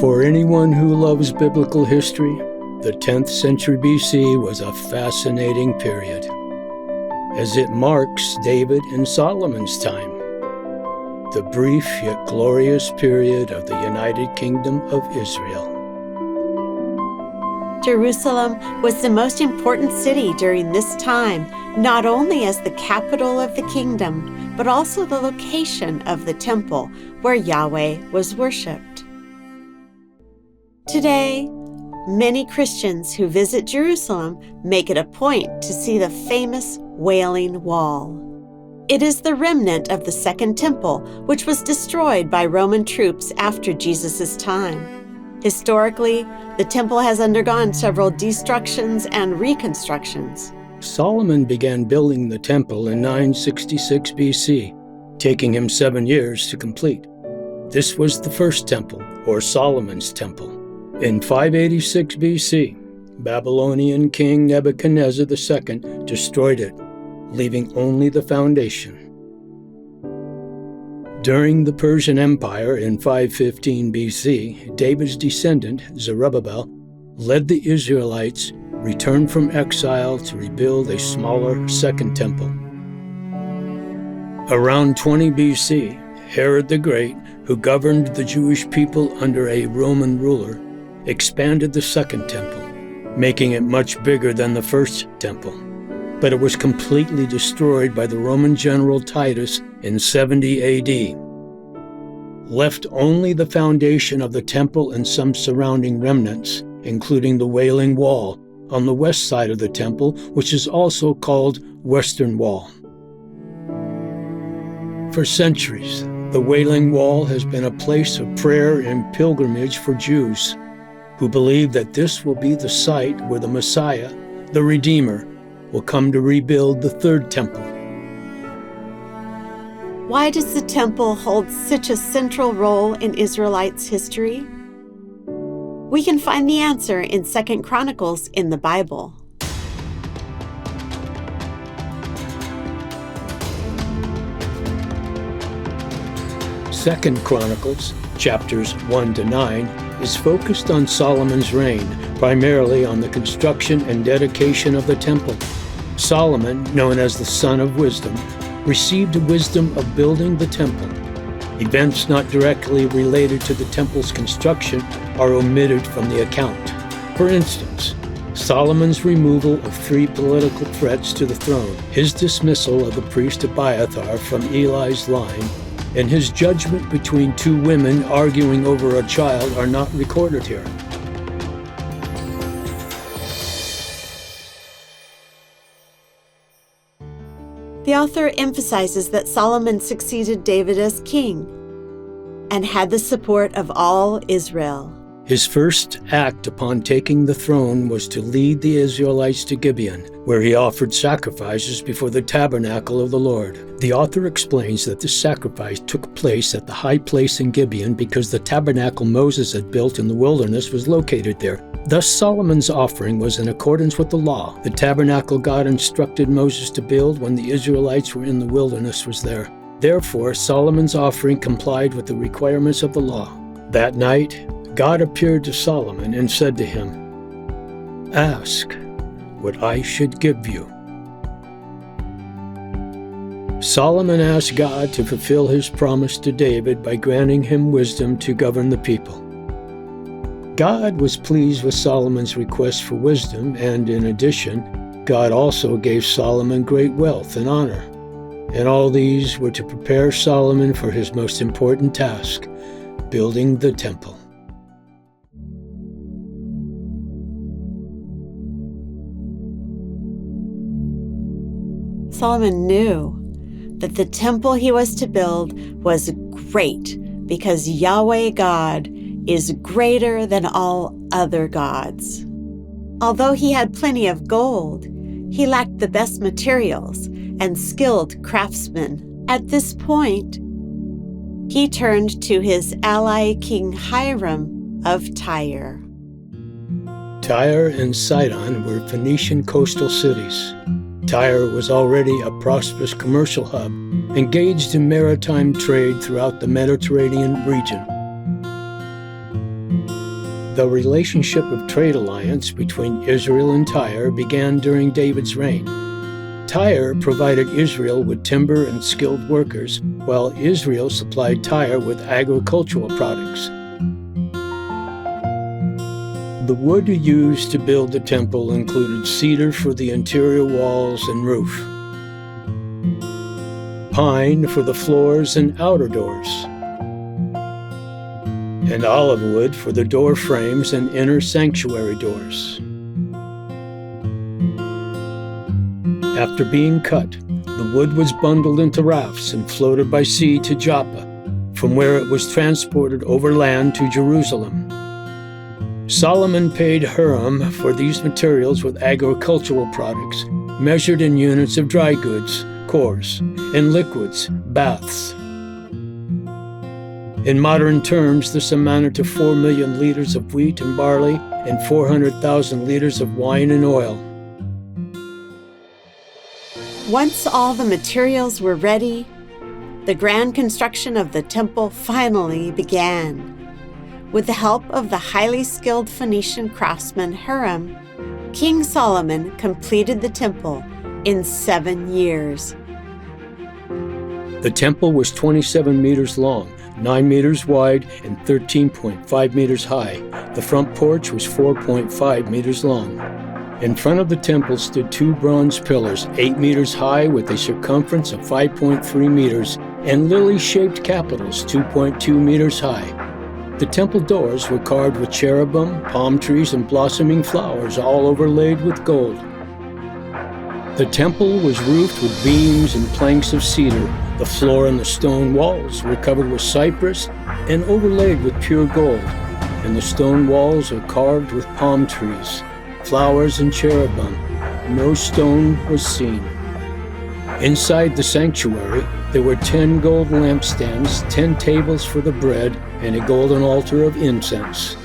For anyone who loves biblical history, the 10th century BC was a fascinating period, as it marks David and Solomon's time, the brief yet glorious period of the United Kingdom of Israel. Jerusalem was the most important city during this time, not only as the capital of the kingdom, but also the location of the temple where Yahweh was worshipped. Today, many Christians who visit Jerusalem make it a point to see the famous Wailing Wall. It is the remnant of the Second Temple, which was destroyed by Roman troops after Jesus' time. Historically, the temple has undergone several destructions and reconstructions. Solomon began building the temple in 966 BC, taking him 7 years to complete. This was the first temple, or Solomon's temple. In 586 BC, Babylonian King Nebuchadnezzar II destroyed it, leaving only the foundation. During the Persian Empire in 515 BC, David's descendant, Zerubbabel, led the Israelites return from exile to rebuild a smaller second temple. Around 20 BC, Herod the Great, who governed the Jewish people under a Roman ruler, expanded the second temple, making it much bigger than the first temple. But it was completely destroyed by the Roman general Titus in 70 AD. Left only the foundation of the temple and some surrounding remnants, including the Wailing Wall on the west side of the temple, which is also called Western Wall. For centuries, the Wailing Wall has been a place of prayer and pilgrimage for Jews, who believe that this will be the site where the Messiah, the Redeemer, will come to rebuild the third temple. Why does the temple hold such a central role in Israelites' history? We can find the answer in 2 Chronicles in the Bible. Second Chronicles, chapters 1 to 9, is focused on Solomon's reign, primarily on the construction and dedication of the temple. Solomon, known as the Son of Wisdom, received the wisdom of building the temple. Events not directly related to the temple's construction are omitted from the account. For instance, Solomon's removal of 3 political threats to the throne, his dismissal of the priest Abiathar from Eli's line, and his judgment between 2 women arguing over a child are not recorded here. The author emphasizes that Solomon succeeded David as king and had the support of all Israel. His first act upon taking the throne was to lead the Israelites to Gibeon, where he offered sacrifices before the tabernacle of the Lord. The author explains that this sacrifice took place at the high place in Gibeon because the tabernacle Moses had built in the wilderness was located there. Thus Solomon's offering was in accordance with the law. The tabernacle God instructed Moses to build when the Israelites were in the wilderness was there. Therefore, Solomon's offering complied with the requirements of the law. That night, God appeared to Solomon and said to him, "Ask what I should give you." Solomon asked God to fulfill his promise to David by granting him wisdom to govern the people. God was pleased with Solomon's request for wisdom, and in addition, God also gave Solomon great wealth and honor. And all these were to prepare Solomon for his most important task, building the temple. Solomon knew that the temple he was to build was great because Yahweh God is greater than all other gods. Although he had plenty of gold, he lacked the best materials and skilled craftsmen. At this point, he turned to his ally King Hiram of Tyre. Tyre and Sidon were Phoenician coastal cities. Tyre was already a prosperous commercial hub, engaged in maritime trade throughout the Mediterranean region. The relationship of trade alliance between Israel and Tyre began during David's reign. Tyre provided Israel with timber and skilled workers, while Israel supplied Tyre with agricultural products. The wood used to build the temple included cedar for the interior walls and roof, pine for the floors and outer doors, and olive wood for the door frames and inner sanctuary doors. After being cut, the wood was bundled into rafts and floated by sea to Joppa, from where it was transported overland to Jerusalem. Solomon paid Hiram for these materials with agricultural products, measured in units of dry goods, cores, and liquids, baths. In modern terms, this amounted to 4 million liters of wheat and barley and 400,000 liters of wine and oil. Once all the materials were ready, the grand construction of the temple finally began. With the help of the highly skilled Phoenician craftsman Hiram, King Solomon completed the temple in 7 years. The temple was 27 meters long, 9 meters wide, and 13.5 meters high. The front porch was 4.5 meters long. In front of the temple stood 2 bronze pillars, 8 meters high with a circumference of 5.3 meters, and lily-shaped capitals 2.2 meters high. The temple doors were carved with cherubim, palm trees, and blossoming flowers, all overlaid with gold. The temple was roofed with beams and planks of cedar. The floor and the stone walls were covered with cypress and overlaid with pure gold, and the stone walls are carved with palm trees, flowers, and cherubim. No stone was seen. Inside the sanctuary, there were 10 gold lampstands, 10 tables for the bread, and a golden altar of incense.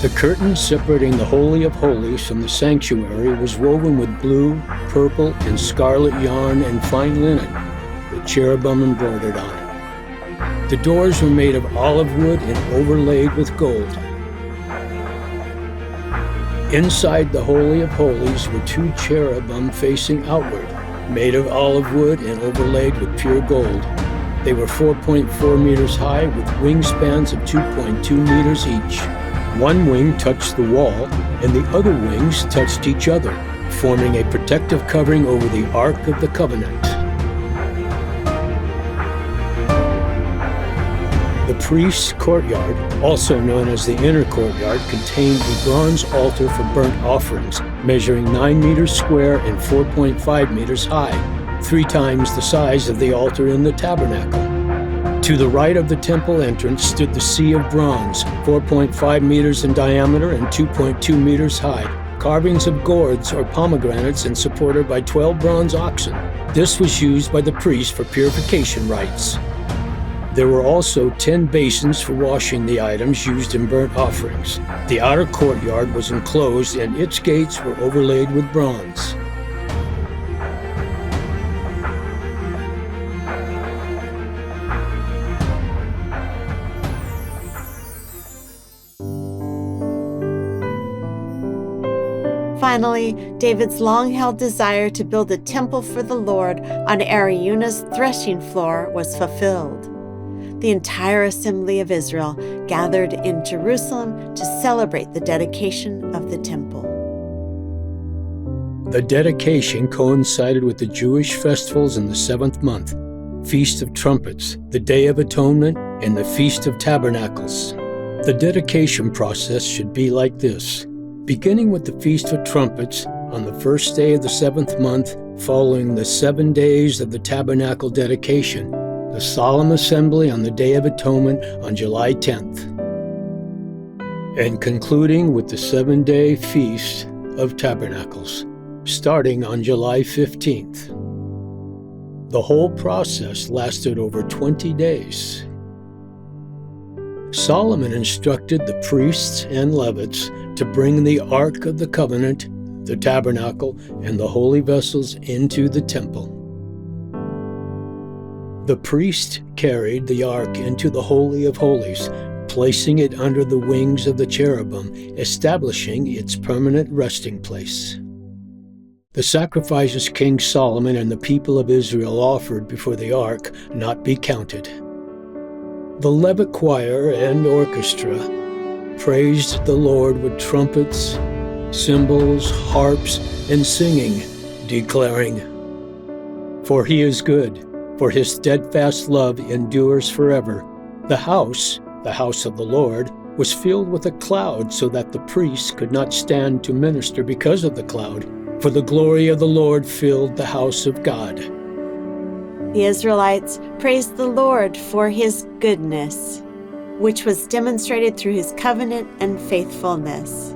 The curtain separating the Holy of Holies from the sanctuary was woven with blue, purple, and scarlet yarn and fine linen, with cherubim embroidered on it. The doors were made of olive wood and overlaid with gold. Inside the Holy of Holies were 2 cherubim facing outward, made of olive wood and overlaid with pure gold. They were 4.4 meters high with wingspans of 2.2 meters each. One wing touched the wall, and the other wings touched each other, forming a protective covering over the Ark of the Covenant. The priest's courtyard, also known as the inner courtyard, contained a bronze altar for burnt offerings, measuring 9 meters square and 4.5 meters high, 3 times the size of the altar in the tabernacle. To the right of the temple entrance stood the sea of bronze, 4.5 meters in diameter and 2.2 meters high, carvings of gourds or pomegranates and supported by 12 bronze oxen. This was used by the priest for purification rites. There were also 10 basins for washing the items used in burnt offerings. The outer courtyard was enclosed and its gates were overlaid with bronze. Finally, David's long-held desire to build a temple for the Lord on Araunah's threshing floor was fulfilled. The entire assembly of Israel gathered in Jerusalem to celebrate the dedication of the temple. The dedication coincided with the Jewish festivals in the 7th month, Feast of Trumpets, the Day of Atonement, and the Feast of Tabernacles. The dedication process should be like this. Beginning with the Feast of Trumpets, on the first day of the 7th month, following the 7 days of the tabernacle dedication, the solemn assembly on the Day of Atonement on July 10th, and concluding with the 7-day Feast of Tabernacles, starting on July 15th. The whole process lasted over 20 days. Solomon instructed the priests and Levites to bring the Ark of the Covenant, the tabernacle, and the holy vessels into the temple. The priest carried the Ark into the Holy of Holies, placing it under the wings of the cherubim, establishing its permanent resting place. The sacrifices King Solomon and the people of Israel offered before the ark not be counted. The Levite choir and orchestra praised the Lord with trumpets, cymbals, harps, and singing, declaring, "For he is good, for his steadfast love endures forever." The house of the Lord, was filled with a cloud so that the priests could not stand to minister because of the cloud, for the glory of the Lord filled the house of God. The Israelites praised the Lord for his goodness, which was demonstrated through his covenant and faithfulness.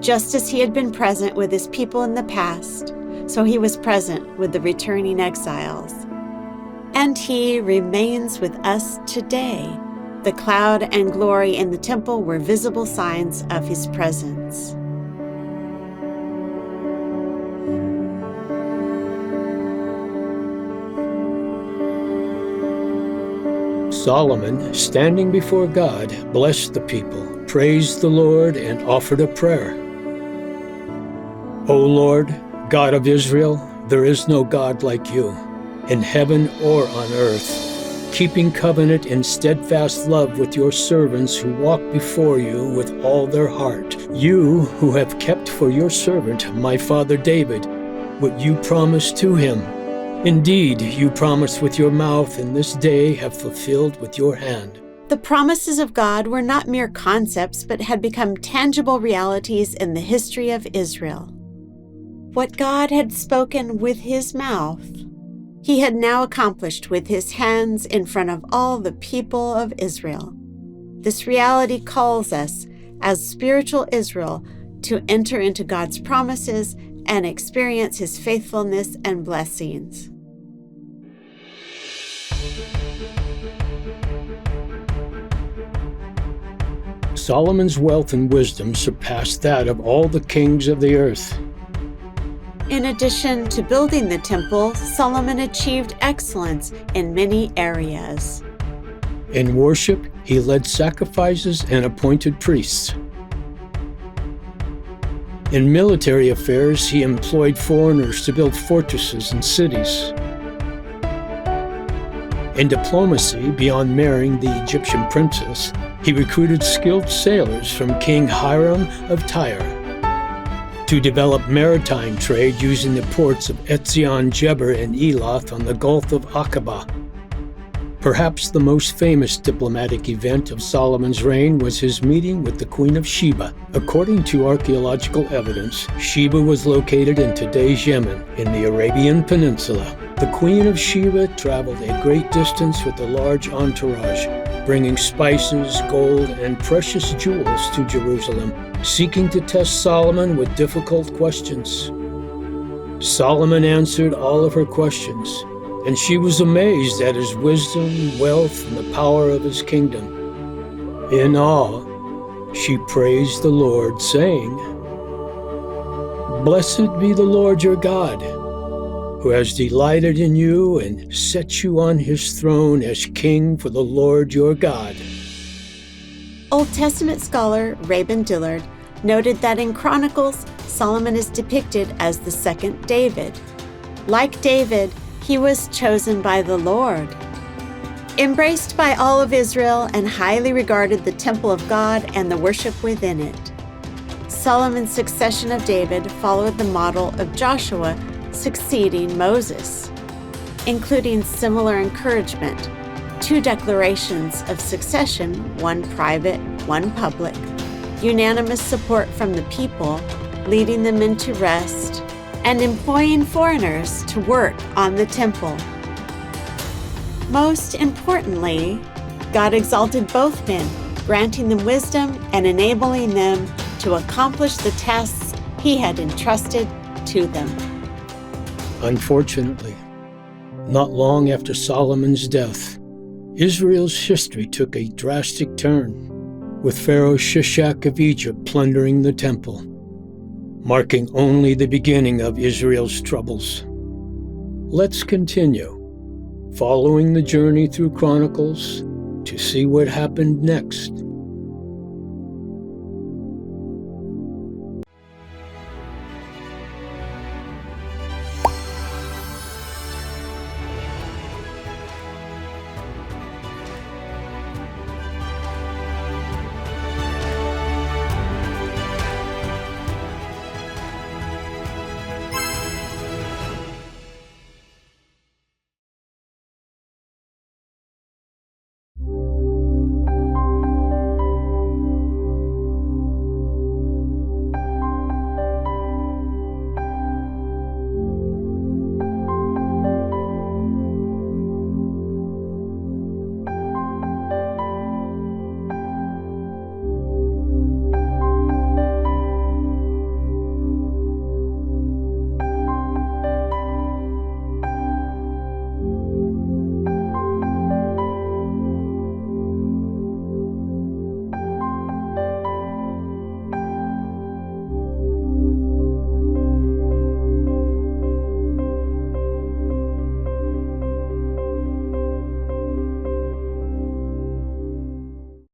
Just as he had been present with his people in the past, so he was present with the returning exiles. And he remains with us today. The cloud and glory in the temple were visible signs of his presence. Solomon, standing before God, blessed the people, praised the Lord, and offered a prayer. O Lord, God of Israel, there is no God like you, in heaven or on earth, keeping covenant and steadfast love with your servants who walk before you with all their heart. You who have kept for your servant, my father David, what you promised to him. Indeed, you promised with your mouth, and this day have fulfilled with your hand. The promises of God were not mere concepts, but had become tangible realities in the history of Israel. What God had spoken with his mouth, he had now accomplished with his hands in front of all the people of Israel. This reality calls us, as spiritual Israel, to enter into God's promises and experience his faithfulness and blessings. Solomon's wealth and wisdom surpassed that of all the kings of the earth. In addition to building the temple, Solomon achieved excellence in many areas. In worship, he led sacrifices and appointed priests. In military affairs, he employed foreigners to build fortresses and cities. In diplomacy, beyond marrying the Egyptian princess, he recruited skilled sailors from King Hiram of Tyre to develop maritime trade using the ports of Etzion-Geber and Elath on the Gulf of Aqaba. Perhaps the most famous diplomatic event of Solomon's reign was his meeting with the Queen of Sheba. According to archaeological evidence, Sheba was located in today's Yemen, in the Arabian Peninsula. The Queen of Sheba traveled a great distance with a large entourage, bringing spices, gold, and precious jewels to Jerusalem, seeking to test Solomon with difficult questions. Solomon answered all of her questions, and she was amazed at his wisdom, wealth, and the power of his kingdom. In awe, she praised the Lord, saying, "Blessed be the Lord your God, who has delighted in you and set you on his throne as king for the Lord your God." Old Testament scholar Rabin Dillard noted that in Chronicles, Solomon is depicted as the second David. Like David, he was chosen by the Lord. Embraced by all of Israel and highly regarded the temple of God and the worship within it. Solomon's succession of David followed the model of Joshua succeeding Moses, including similar encouragement, 2 declarations of succession, one private, one public, unanimous support from the people, leading them into rest, and employing foreigners to work on the temple. Most importantly, God exalted both men, granting them wisdom and enabling them to accomplish the tasks he had entrusted to them. Unfortunately, not long after Solomon's death, Israel's history took a drastic turn, with Pharaoh Shishak of Egypt plundering the temple, marking only the beginning of Israel's troubles. Let's continue, following the journey through Chronicles to see what happened next.